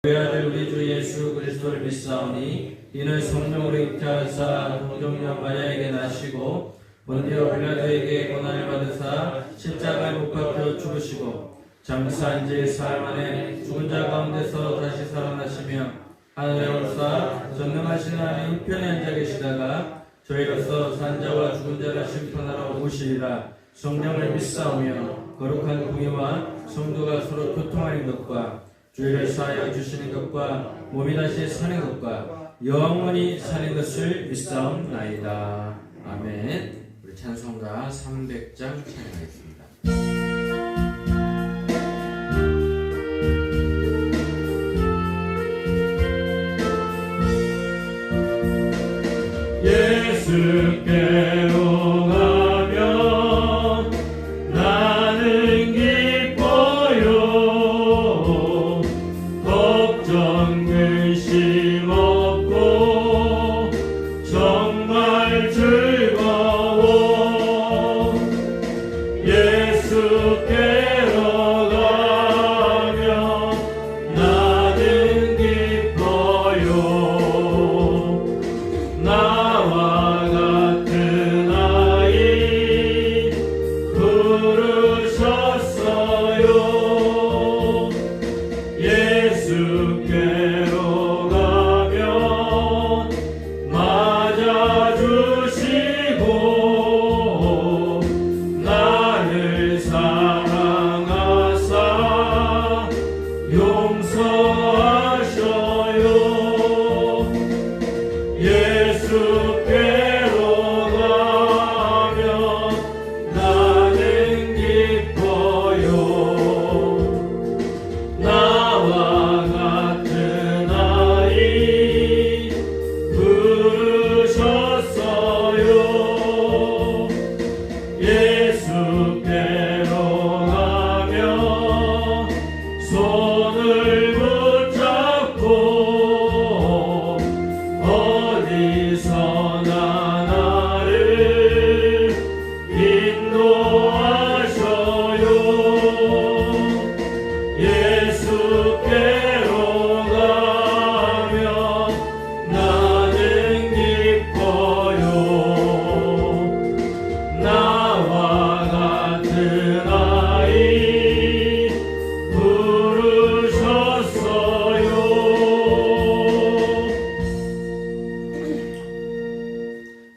우리 아들 우리 주 예수 그리스도를 믿사오니 이는 성령으로 잉태하사 동정녀 마리아에게 나시고 본디오 빌라도에게 고난을 받으사 십자가에 못 박혀 죽으시고 잠산 지 사흘 만에 죽은 자 가운데서 다시 살아나시며 하늘에 올사 전능하신 하나님 우편에 앉아 계시다가 저희로서 산자와 죽은 자를 심판하러 오시리라. 성령을 믿사오며 거룩한 공의와 성도가 서로 교통하는 것과 죄를 사하여 주시는 것과 몸이 다시 사는 것과 영원히 사는 것을 믿사옵나이다. 아멘. 우리 찬송가 300장 찬양하겠습니다. 예수께로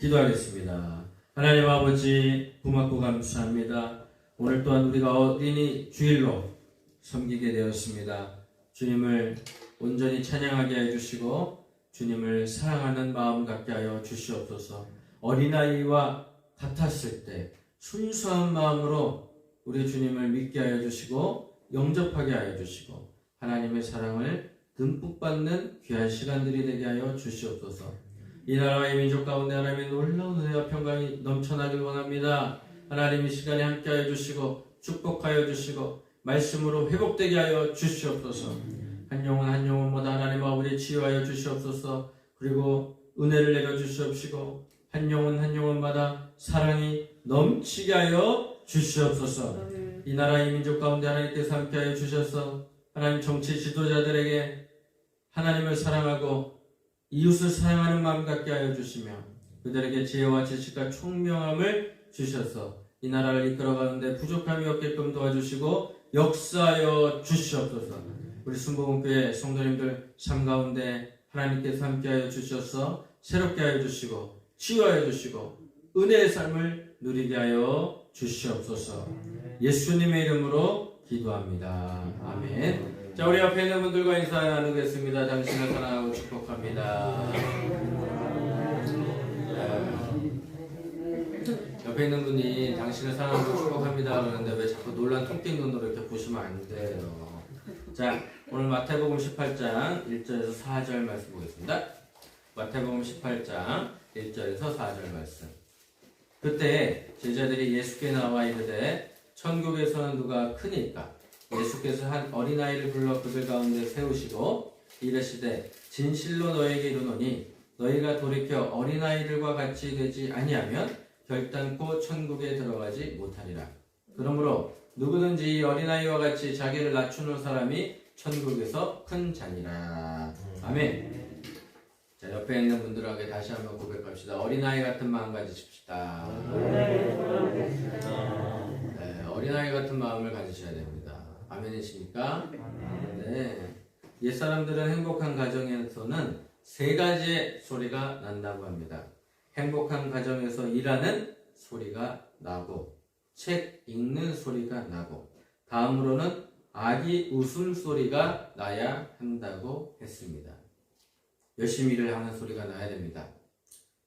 기도하겠습니다. 하나님 아버지 고맙고 감사합니다. 오늘 또한 우리가 어린이 주일로 섬기게 되었습니다. 주님을 온전히 찬양하게 해주시고 주님을 사랑하는 마음 갖게 하여 주시옵소서. 어린아이와 같았을 때 순수한 마음으로 우리 주님을 믿게 하여 주시고 영접하게 하여 주시고 하나님의 사랑을 듬뿍 받는 귀한 시간들이 되게 하여 주시옵소서. 이 나라의 민족 가운데 하나님의 놀라운 은혜와 평강이 넘쳐나길 원합니다. 하나님 이 시간에 함께하여 주시고 축복하여 주시고 말씀으로 회복되게 하여 주시옵소서. 한 영혼 한 영혼마다 하나님 아버지 치유하여 주시옵소서. 그리고 은혜를 내려 주시옵시고 한 영혼 한 영혼마다 사랑이 넘치게 하여 주시옵소서. 이 나라의 민족 가운데 하나님께서 함께하여 주셔서 하나님 정치 지도자들에게 하나님을 사랑하고 이웃을 사랑하는 마음 갖게 하여 주시며 그들에게 지혜와 지식과 총명함을 주셔서 이 나라를 이끌어가는데 부족함이 없게끔 도와주시고 역사하여 주시옵소서. 우리 순복음교회 성도님들 삶 가운데 하나님께서 함께하여 주셔서 새롭게 하여 주시고 치유하여 주시고 은혜의 삶을 누리게 하여 주시옵소서. 예수님의 이름으로 기도합니다. 아멘. 자, 우리 앞에 있는 분들과 인사 나누겠습니다. 당신을 사랑하고 축복합니다. 옆에 있는 분이 당신을 사랑하고 축복합니다 그러는데 왜 자꾸 놀란 토끼 눈으로 이렇게 보시면 안 돼요. 자, 오늘 마태복음 18장 1절에서 4절 말씀 보겠습니다. 마태복음 18장 1절에서 4절 말씀. 그때 제자들이 예수께 나와 이르되 천국에서는 누가 크니까? 예수께서 한 어린아이를 불러 그들 가운데 세우시고 이르시되 진실로 너에게 이르노니 너희가 돌이켜 어린아이들과 같이 되지 아니하면 결단코 천국에 들어가지 못하리라. 그러므로 누구든지 이 어린아이와 같이 자기를 낮추는 사람이 천국에서 큰 잔이라. 아멘. 자, 옆에 있는 분들에게 다시 한번 고백합시다. 어린아이 같은 마음 가지십시다. 네, 어린아이 같은 마음을 가지셔야 됩니다. 아멘이십니까? 네. 옛사람들은 행복한 가정에서는 세 가지의 소리가 난다고 합니다. 행복한 가정에서 일하는 소리가 나고, 책 읽는 소리가 나고, 다음으로는 아기 웃음소리가 나야 한다고 했습니다. 열심히 일을 하는 소리가 나야 됩니다.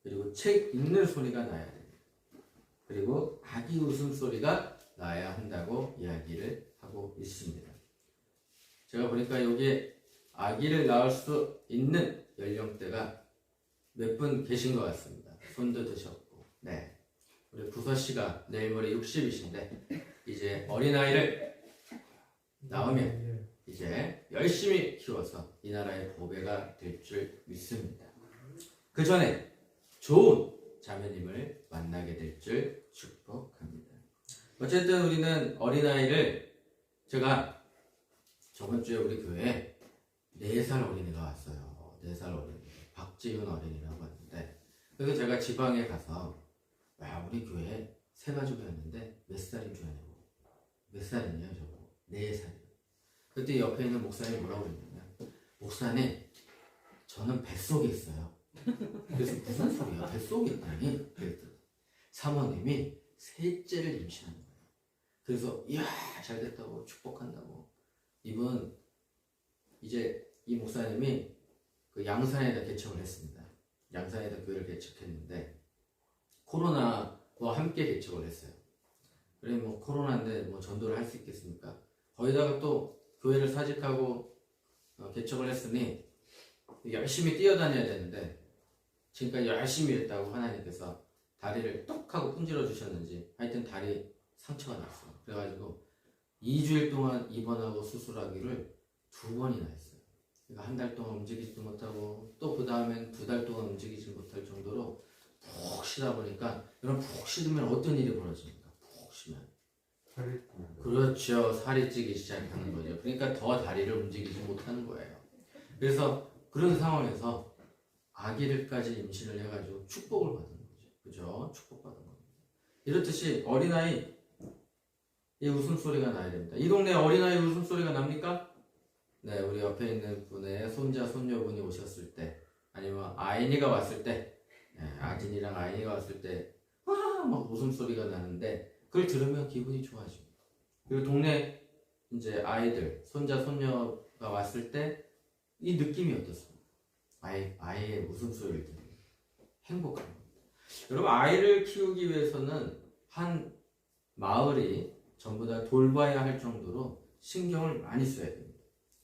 그리고 책 읽는 소리가 나야 됩니다. 그리고 아기 웃음소리가 나야 한다고 이야기를 하고 있습니다. 제가 보니까 여기에 아기를 낳을 수 있는 연령대가 몇 분 계신 것 같습니다. 손도 드셨고. 네. 우리 부서씨가 내일 모레 60이신데 이제 어린아이를 낳으면 이제 열심히 키워서 이 나라의 보배가 될 줄 믿습니다. 그 전에 좋은 자매님을 만나게 될 줄 축복합니다. 어쨌든 우리는 어린아이를, 제가 저번 주에 우리 교회에 4살 어린이가 왔어요. 4살 어린이. 박지윤 어린이라고 왔는데, 그래서 제가 지방에 가서, 와, 우리 교회에 세 가족이었는데 몇 살인 줄 아냐고. 몇 살이냐, 저거. 4살이요. 그때 옆에 있는 목사님이 뭐라고 그랬냐면, 목사님, 저는 뱃속에 있어요. 그래서 무슨 소리야? 뱃속에 있다니? 그랬더니 사모님이 셋째를 임신하는 거예요. 그래서 이야, 잘 됐다고 축복한다고. 이분 이제 이 목사님이 그 양산에다 개척을 했습니다. 양산에다 교회를 개척했는데 코로나와 함께 개척을 했어요. 그래 뭐 코로나인데 뭐 전도를 할 수 있겠습니까? 거기다가 또 교회를 사직하고 개척을 했으니 열심히 뛰어다녀야 되는데 지금까지 열심히 했다고 하나님께서 다리를 똑 하고 분질러 주셨는지 하여튼 다리 상처가 났어요. 그래가지고 2주일 동안 입원하고 수술하기를 2번이나 했어요. 그러니까 한 달 동안 움직이지도 못하고 또 그 다음엔 2달 동안 움직이지 못할 정도로 푹 쉬다 보니까, 여러분 푹 쉬면 어떤 일이 벌어집니까? 푹 쉬면 그렇죠, 살이 찌기 시작하는 거죠. 그러니까 더 다리를 움직이지 못하는 거예요. 그래서 그런 상황에서 아기를까지 임신을 해가지고 축복을 받은 거죠. 그죠? 축복받은 겁니다. 이렇듯이 어린아이 이 웃음소리가 나야 됩니다. 이 동네에 어린아이 웃음소리가 납니까? 네, 우리 옆에 있는 분의 손자, 손녀분이 오셨을 때, 아니면 아이니가 왔을 때, 네, 아진이랑 아이니가 왔을 때, 와! 막 웃음소리가 나는데, 그걸 들으면 기분이 좋아집니다. 그리고 동네 이제 아이들, 손자, 손녀가 왔을 때, 이 느낌이 어떻습니까? 아이의 웃음소리를 들으면 행복한 겁니다. 여러분, 아이를 키우기 위해서는 한 마을이 전부 다 돌봐야 할 정도로 신경을 많이 써야 됩니다.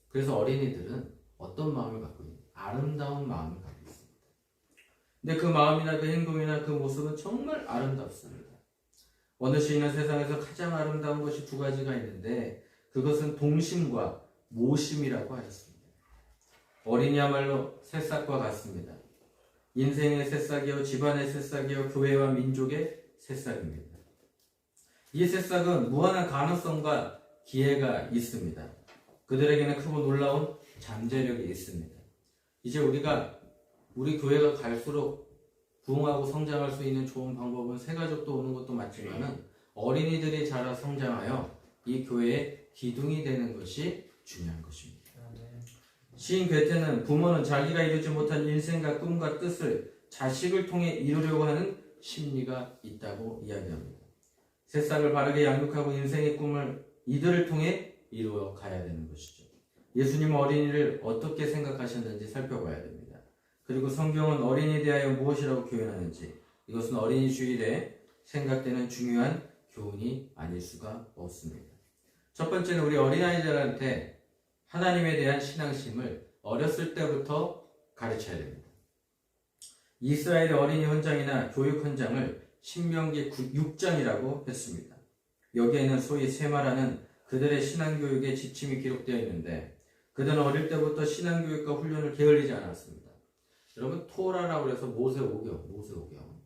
그래서 어린이들은 어떤 마음을 갖고 있는? 아름다운 마음을 갖고 있습니다. 근데 그 마음이나 그 행동이나 그 모습은 정말 아름답습니다. 어느 시인은 세상에서 가장 아름다운 것이 2가지가 있는데 그것은 동심과 모심이라고 하였습니다. 어린이야말로 새싹과 같습니다. 인생의 새싹이요, 집안의 새싹이요, 교회와 민족의 새싹입니다. 이 새싹은 무한한 가능성과 기회가 있습니다. 그들에게는 크고 놀라운 잠재력이 있습니다. 이제 우리 교회가 갈수록 부흥하고 성장할 수 있는 좋은 방법은 새가족도 오는 것도 맞지만은 어린이들이 자라 성장하여 이 교회의 기둥이 되는 것이 중요한 것입니다. 시인 괴테는 부모는 자기가 이루지 못한 인생과 꿈과 뜻을 자식을 통해 이루려고 하는 심리가 있다고 이야기합니다. 새싹을 바르게 양육하고 인생의 꿈을 이들을 통해 이루어 가야 되는 것이죠. 예수님은 어린이를 어떻게 생각하셨는지 살펴봐야 됩니다. 그리고 성경은 어린이에 대하여 무엇이라고 표현하는지, 이것은 어린이 주일에 생각되는 중요한 교훈이 아닐 수가 없습니다. 첫 번째는 우리 어린아이들한테 하나님에 대한 신앙심을 어렸을 때부터 가르쳐야 됩니다. 이스라엘의 어린이 헌장이나 교육 헌장을 신명기 6장이라고 했습니다. 여기에는 소위 세마라는 그들의 신앙교육의 지침이 기록되어 있는데 그들은 어릴 때부터 신앙교육과 훈련을 게을리지 않았습니다. 여러분 토라라고 해서 모세오경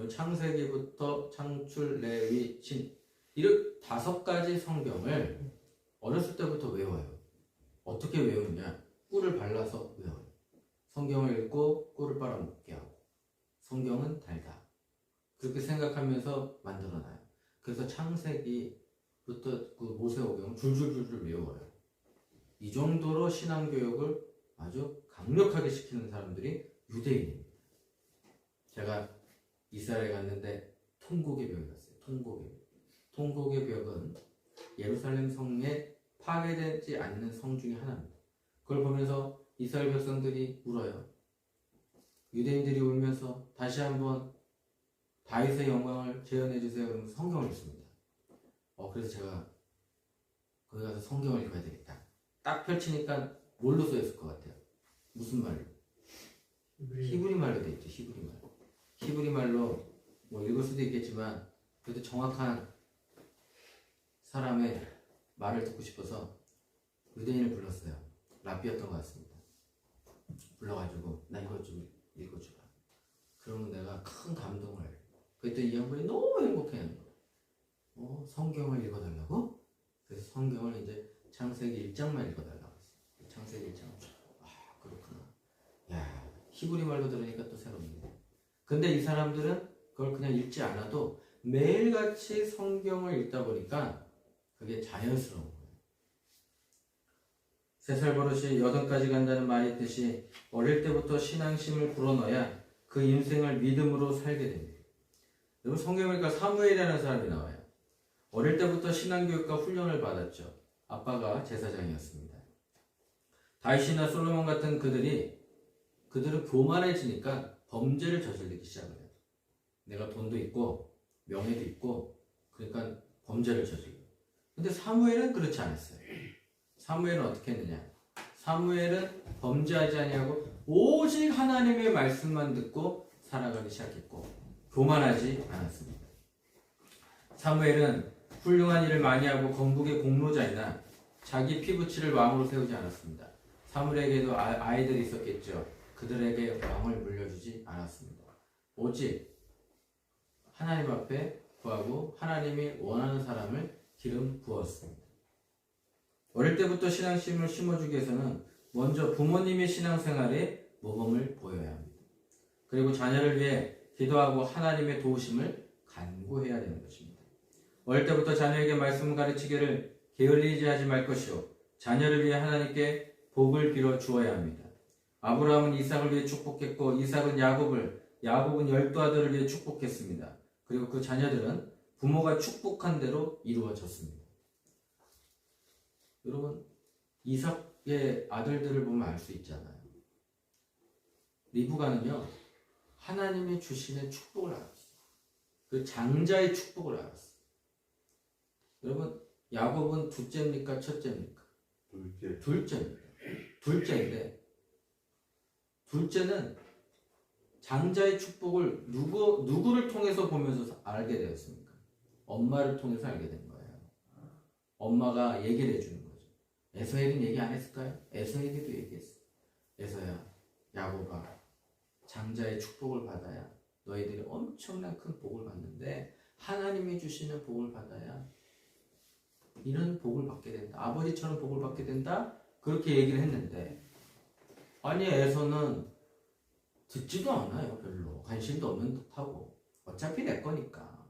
창세기부터 창출, 레위, 신 이렇게 5가지 성경을 어렸을 때부터 외워요. 어떻게 외우느냐? 꿀을 발라서 외워요. 성경을 읽고 꿀을 빨아먹게 하고 성경은 달다. 그렇게 생각하면서 만들어놔요. 그래서 창세기부터 그 모세오경 줄줄줄줄 외워요. 이 정도로 신앙교육을 아주 강력하게 시키는 사람들이 유대인입니다. 제가 이스라엘 갔는데 통곡의 벽에 갔어요. 통곡의 벽은 예루살렘 성에 파괴되지 않는 성 중에 하나입니다. 그걸 보면서 이스라엘 백성들이 울어요. 유대인들이 울면서 다시 한번 다윗의 영광을 재현해 주세요. 그러면서 성경을 읽습니다. 그래서 제가 거기 가서 성경을 읽어야 되겠다. 딱 펼치니까 뭘로 써있을 것 같아요? 무슨 말로? 히브리 말로 돼 있죠. 히브리 말로 뭐 읽을 수도 있겠지만 그래도 정확한 사람의 말을 듣고 싶어서 유대인을 불렀어요. 랍비였던 것 같습니다. 불러가지고 나 이거 좀 읽어주라. 그러면 내가 큰 감동을 해요. 그랬더니 이 양반이 너무 행복해하는 거예요. 성경을 읽어달라고? 그래서 성경을 이제 창세기 1장만 읽어달라고 했어요. 창세기 1장. 그렇구나. 야, 히브리 말로 들으니까 또 새롭네. 근데 이 사람들은 그걸 그냥 읽지 않아도 매일같이 성경을 읽다 보니까 그게 자연스러운 거예요. 세 살 버릇이 여든까지 간다는 말이 있듯이 어릴 때부터 신앙심을 불어넣어야 그 인생을 믿음으로 살게 됩니다. 여러분 성경을 보니까 사무엘이라는 사람이 나와요. 어릴 때부터 신앙교육과 훈련을 받았죠. 아빠가 제사장이었습니다. 다윗이나 솔로몬 같은 그들은 교만해지니까 범죄를 저지르기 시작을 해요. 내가 돈도 있고 명예도 있고 그러니까 범죄를 저지르고. 근데 사무엘은 그렇지 않았어요. 사무엘은 어떻게 했느냐? 사무엘은 범죄하지 아니하고 오직 하나님의 말씀만 듣고 살아가기 시작했고 교만하지 않았습니다. 사무엘은 훌륭한 일을 많이 하고 건국의 공로자이나 자기 피부치를 왕으로 세우지 않았습니다. 사무엘에게도 아이들이 있었겠죠. 그들에게 왕을 물려주지 않았습니다. 오직 하나님 앞에 구하고 하나님이 원하는 사람을 기름 부었습니다. 어릴 때부터 신앙심을 심어주기 위해서는 먼저 부모님의 신앙생활에 모범을 보여야 합니다. 그리고 자녀를 위해 기도하고 하나님의 도우심을 간구해야 되는 것입니다. 어릴 때부터 자녀에게 말씀을 가르치기를 게을리지 하지 말 것이요 자녀를 위해 하나님께 복을 빌어 주어야 합니다. 아브라함은 이삭을 위해 축복했고 이삭은 야곱은 12아들을 위해 축복했습니다. 그리고 그 자녀들은 부모가 축복한 대로 이루어졌습니다. 여러분 이삭의 아들들을 보면 알 수 있잖아요. 리브가는요 하나님이 주시는 축복을 알았어요. 그 장자의 축복을 알았어요. 여러분 야곱은 둘째입니까 첫째입니까? 둘째입니다. 둘째인데 둘째는 장자의 축복을 누구를 통해서 보면서 알게 되었습니까? 엄마를 통해서 알게 된 거예요. 엄마가 얘기를 해주는 거예요. 에서에게는 얘기 안 했을까요? 에서에게도 얘기했어요. 에서야, 야곱아, 장자의 축복을 받아야 너희들이 엄청난 큰 복을 받는데 하나님이 주시는 복을 받아야 이런 복을 받게 된다. 아버지처럼 복을 받게 된다. 그렇게 얘기를 했는데 아니 에서는 듣지도 않아요. 별로 관심도 없는 듯하고 어차피 내 거니까.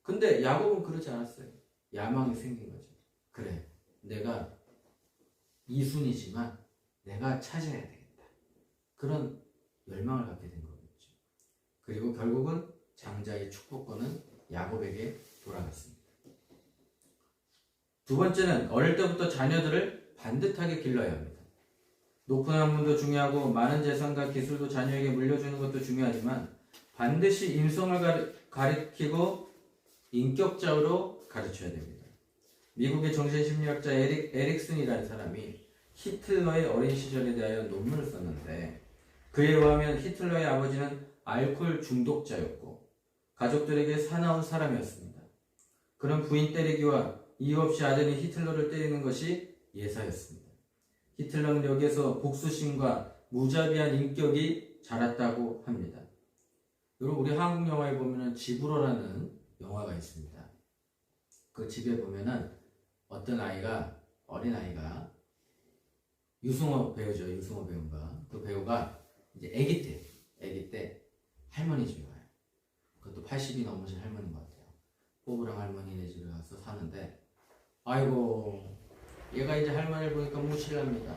근데 야곱은 그러지 않았어요. 야망이 생긴 거죠. 그래, 내가 이순이지만 내가 찾아야 되겠다. 그런 열망을 갖게 된 거겠죠. 그리고 결국은 장자의 축복권은 야곱에게 돌아갔습니다. 두 번째는 어릴 때부터 자녀들을 반듯하게 길러야 합니다. 높은 학문도 중요하고 많은 재산과 기술도 자녀에게 물려주는 것도 중요하지만 반드시 인성을 가리키고 인격적으로 가르쳐야 됩니다. 미국의 정신심리학자 에릭슨이라는 사람이 히틀러의 어린 시절에 대하여 논문을 썼는데 그에 의하면 히틀러의 아버지는 알코올 중독자였고 가족들에게 사나운 사람이었습니다. 그런 부인 때리기와 이유 없이 아들이 히틀러를 때리는 것이 예사였습니다. 히틀러는 여기에서 복수심과 무자비한 인격이 자랐다고 합니다. 여러분 우리 한국 영화에 보면은 집으로라는 영화가 있습니다. 그 집에 보면은 어떤 어린 아이가 유승호 배우죠. 유승호 배우가. 그 배우가 이제 아기 때 할머니 집에 가요. 그것도 80이 넘으신 할머니인 것 같아요. 꼬부랑 할머니네 집에 가서 사는데, 아이고, 얘가 이제 할머니를 보니까 무시합니다.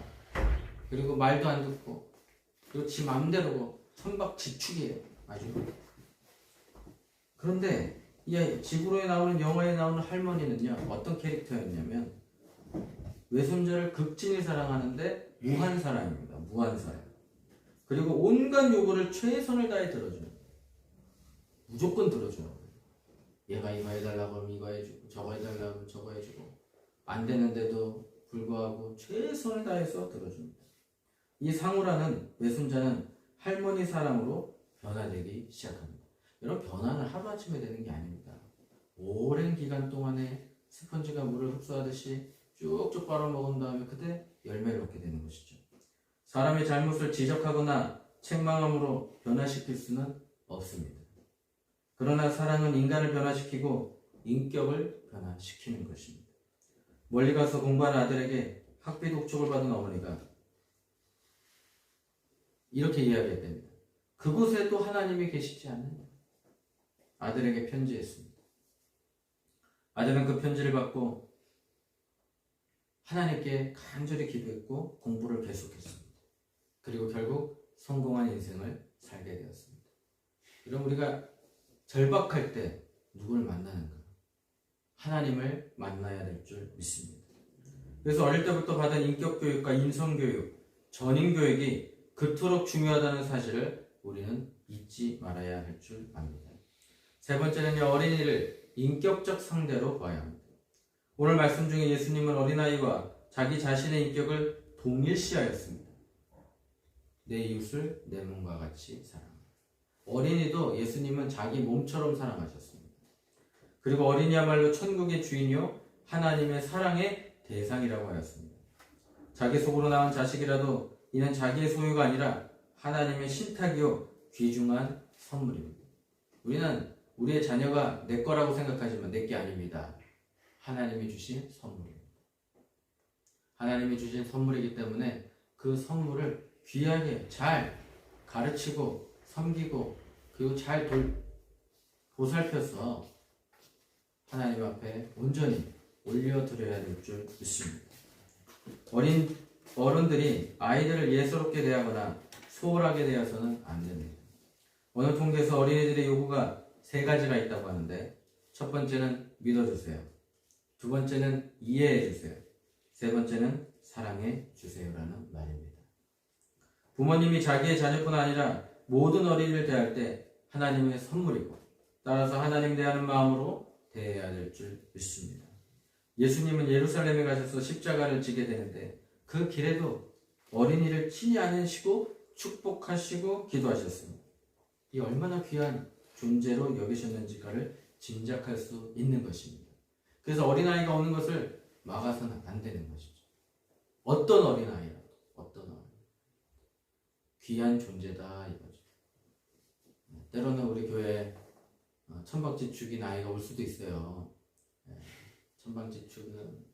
그리고 말도 안 듣고, 그리고 지 맘대로고, 천박지축이에요. 아주. 그런데 이 지구로에 나오는 영화에 나오는 할머니는요, 어떤 캐릭터였냐면 외손자를 극진히 사랑하는데 무한 사랑입니다. 무한 사랑. 그리고 온갖 요구를 최선을 다해 들어줘요. 무조건 들어줘요. 얘가 이거 해달라고 하면 이거 해주고, 저거 해달라고 하면 저거 해주고, 안 되는데도 불구하고 최선을 다해서 들어줍니다. 이 상우라는 외손자는 할머니 사랑으로 변화되기 시작합니다. 여러분, 변화는 하루아침에 되는 게 아닙니다. 오랜 기간 동안에 스펀지가 물을 흡수하듯이 쭉쭉 빨아먹은 다음에 그때 열매를 얻게 되는 것이죠. 사람의 잘못을 지적하거나 책망함으로 변화시킬 수는 없습니다. 그러나 사랑은 인간을 변화시키고 인격을 변화시키는 것입니다. 멀리 가서 공부하는 아들에게 학비 독촉을 받은 어머니가 이렇게 이야기했답니다. 그곳에도 하나님이 계시지 않느냐? 아들에게 편지했습니다. 아들은 그 편지를 받고 하나님께 간절히 기도했고 공부를 계속했습니다. 그리고 결국 성공한 인생을 살게 되었습니다. 그럼 우리가 절박할 때 누구를 만나는가? 하나님을 만나야 될 줄 믿습니다. 그래서 어릴 때부터 받은 인격교육과 인성교육, 전인교육이 그토록 중요하다는 사실을 우리는 잊지 말아야 할 줄 압니다. 세 번째는요, 어린이를 인격적 상대로 봐야 합니다. 오늘 말씀 중에 예수님은 어린아이와 자기 자신의 인격을 동일시하였습니다. 내 이웃을 내 몸과 같이 사랑하라. 어린이도 예수님은 자기 몸처럼 사랑하셨습니다. 그리고 어린이야말로 천국의 주인이요 하나님의 사랑의 대상이라고 하였습니다. 자기 속으로 낳은 자식이라도 이는 자기의 소유가 아니라 하나님의 신탁이요 귀중한 선물입니다. 우리는 우리의 자녀가 내 거라고 생각하지만 내 게 아닙니다. 하나님이 주신 선물입니다. 하나님이 주신 선물이기 때문에 그 선물을 귀하게 잘 가르치고 섬기고 그리고 잘 보살펴서 하나님 앞에 온전히 올려드려야 될 줄 믿습니다. 어른들이 아이들을 예스럽게 대하거나 소홀하게 대해서는 안 됩니다. 어느 통계에서 어린이들의 요구가 세 가지가 있다고 하는데, 첫 번째는 믿어주세요. 두 번째는 이해해주세요. 세 번째는 사랑해주세요라는 말입니다. 부모님이 자기의 자녀뿐 아니라 모든 어린이를 대할 때 하나님의 선물이고, 따라서 하나님 대하는 마음으로 대해야 될 줄 믿습니다. 예수님은 예루살렘에 가셔서 십자가를 지게 되는데 그 길에도 어린이를 친히 안으시고 축복하시고 기도하셨습니다. 이 얼마나 귀한 존재로 여기셨는지를 짐작할 수 있는 것입니다. 그래서 어린아이가 오는 것을 막아서는 안 되는 것이죠. 어떤 어린아이라도 귀한 존재다 이거죠. 때로는 우리 교회 천박지축인 아이가 올 수도 있어요. 천박지축은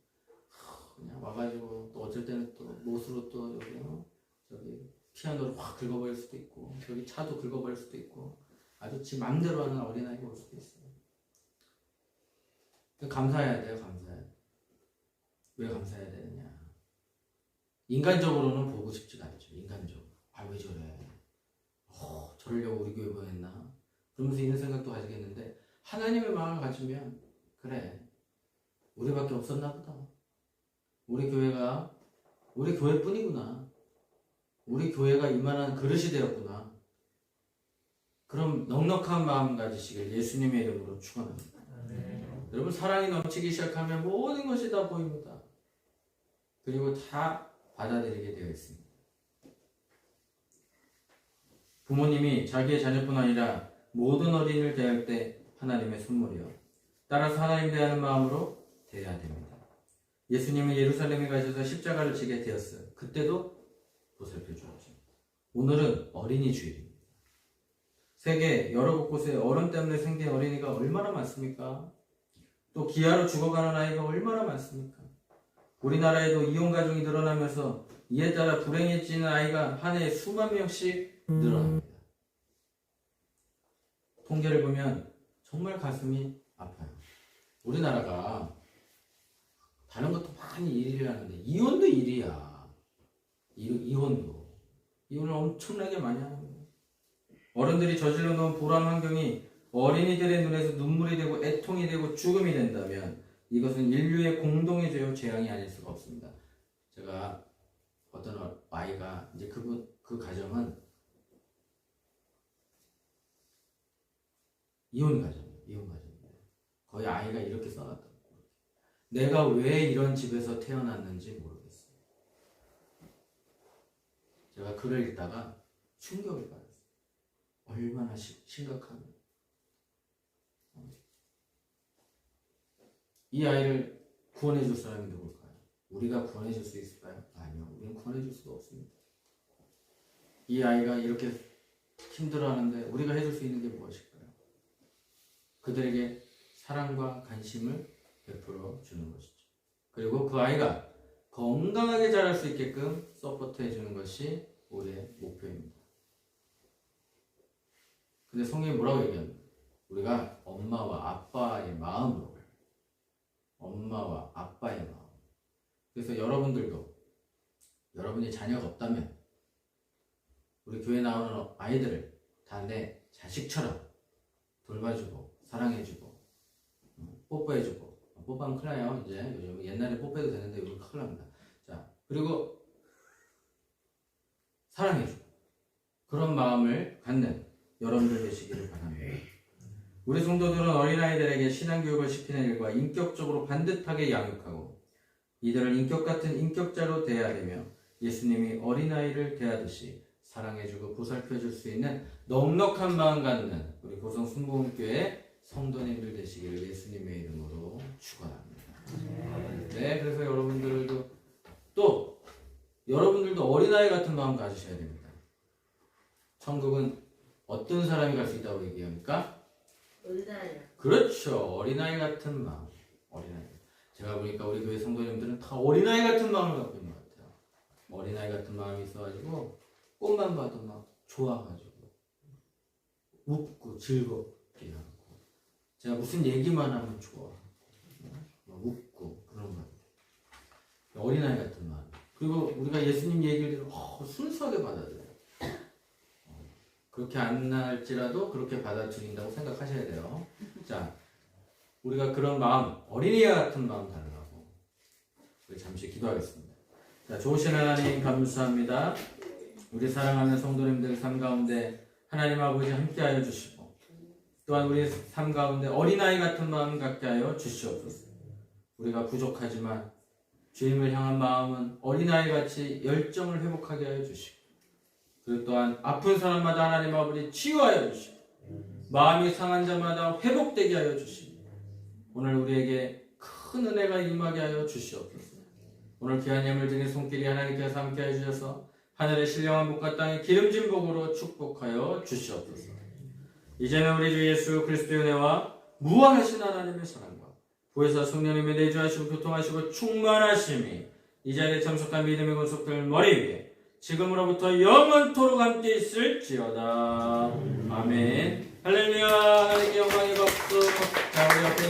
그냥 와가지고 또 어쩔 때는 또 못으로 또 저기 피아노를 확 긁어버릴 수도 있고 저기 차도 긁어버릴 수도 있고 아주 지 맘대로 하는 어린아이가 올 수도 있어요. 감사해야 돼요. 감사해야 돼. 왜 감사해야 되느냐? 인간적으로는 보고 싶지가 않죠. 인간적으로. 아, 왜 저래? 저러려고 우리 교회 보냈나? 그러면서 이런 생각도 가지겠는데 하나님의 마음을 가지면 그래. 우리밖에 없었나 보다. 우리 교회가 우리 교회뿐이구나. 우리 교회가 이만한 그릇이 되었구나. 그럼 넉넉한 마음 가지시길 예수님의 이름으로 축원합니다. 여러분, 사랑이 넘치기 시작하면 모든 것이 다 보입니다. 그리고 다 받아들이게 되어 있습니다. 부모님이 자기의 자녀뿐 아니라 모든 어린이를 대할 때 하나님의 선물이요. 따라서 하나님 대하는 마음으로 대해야 됩니다. 예수님은 예루살렘에 가셔서 십자가를 지게 되었어요. 그때도 보살펴 주었죠. 오늘은 어린이 주일입니다. 세계 여러 곳곳에 어른 때문에 생긴 어린이가 얼마나 많습니까? 또 기아로 죽어가는 아이가 얼마나 많습니까? 우리나라에도 이혼가정이 늘어나면서 이에 따라 불행해지는 아이가 한 해에 수만 명씩 늘어납니다. 통계를 보면 정말 가슴이 아파요. 우리나라가 다른 것도 많이 1위를 하는데 이혼도 1위야. 이혼을 엄청나게 많이 하는 거예요. 어른들이 저질러 놓은 불안 환경이 어린이들의 눈에서 눈물이 되고 애통이 되고 죽음이 된다면 이것은 인류의 공동의 죄요 재앙이 아닐 수가 없습니다. 제가 어떤 아이가 이제 그 가정은 이혼 가정이에요. 거의 아이가 이렇게 써놨다고. 내가 왜 이런 집에서 태어났는지 모르겠어요. 제가 글을 읽다가 충격을 받았어요. 얼마나 심각하면. 이 아이를 구원해 줄 사람이 누굴까요? 우리가 구원해 줄 수 있을까요? 아니요. 우리는 구원해 줄 수가 없습니다. 이 아이가 이렇게 힘들어하는데 우리가 해줄 수 있는 게 무엇일까요? 그들에게 사랑과 관심을 베풀어 주는 것이죠. 그리고 그 아이가 건강하게 자랄 수 있게끔 서포트 해주는 것이 우리의 목표입니다. 근데 성경이 뭐라고 얘기합니까? 우리가 엄마와 아빠의 마음. 그래서 여러분들도 여러분이 자녀가 없다면 우리 교회 나오는 아이들을 다 내 자식처럼 돌봐주고 사랑해주고 뽀뽀해주고. 뽀뽀하면 큰일 나요. 이제 요즘 옛날에 뽀뽀해도 되는데 요즘 큰일 납니다. 자, 그리고 사랑해주고 그런 마음을 갖는 여러분들 되시기를 바랍니다. 우리 성도들은 어린아이들에게 신앙교육을 시키는 일과 인격적으로 반듯하게 양육하고 이들을 인격 같은 인격자로 대해야 되며 예수님이 어린아이를 대하듯이 사랑해주고 보살펴줄 수 있는 넉넉한 마음 갖는 우리 고성 순복음교회 성도님들 되시기를 예수님의 이름으로 축원합니다. 네, 그래서 여러분들도 어린아이 같은 마음 가지셔야 됩니다. 천국은 어떤 사람이 갈 수 있다고 얘기합니까? 어린아이. 그렇죠. 어린아이 같은 마음. 어린아이. 제가 보니까 우리 교회 성도님들은 다 어린아이 같은 마음을 갖고 있는 것 같아요. 어린아이 같은 마음이 있어가지고 꽃만 봐도 막 좋아가지고 웃고 즐겁게 하고 제가 무슨 얘기만 하면 좋아하고 막 웃고 그런 것 같아요. 어린아이 같은 마음. 그리고 우리가 예수님 얘기를 순수하게 받아들여요. 그렇게 안 할지라도 그렇게 받아들인다고 생각하셔야 돼요. 자, 우리가 그런 마음, 어린이와 같은 마음 달라고 우리 잠시 기도하겠습니다. 자, 좋으신 하나님 감사합니다. 우리 사랑하는 성도님들 삶 가운데 하나님 아버지 함께하여 주시고 또한 우리 삶 가운데 어린아이 같은 마음 갖게 하여 주시옵소서. 우리가 부족하지만 주님을 향한 마음은 어린아이같이 열정을 회복하게 하여 주시고 그리고 또한 아픈 사람마다 하나님 아버지 치유하여 주시고 마음이 상한 자마다 회복되게 하여 주시고 오늘 우리에게 큰 은혜가 임하게 하여 주시옵소서. 오늘 귀한 예물 드린 손길이 하나님께서 함께해 주셔서 하늘의 신령한 복과 땅의 기름진 복으로 축복하여 주시옵소서. 이제는 우리 주 예수 그리스도의 은혜와 무한하신 하나님의 사랑과 부에서 성령님의 내주하시고 교통하시고 충만하심이 이 자리에 참석한 믿음의 권속들 머리 위에 지금으로부터 영원토록 함께 있을지어다. 아멘. 할렐루야. 하나님께 영광의 박수. 자, 우리 옆에 있는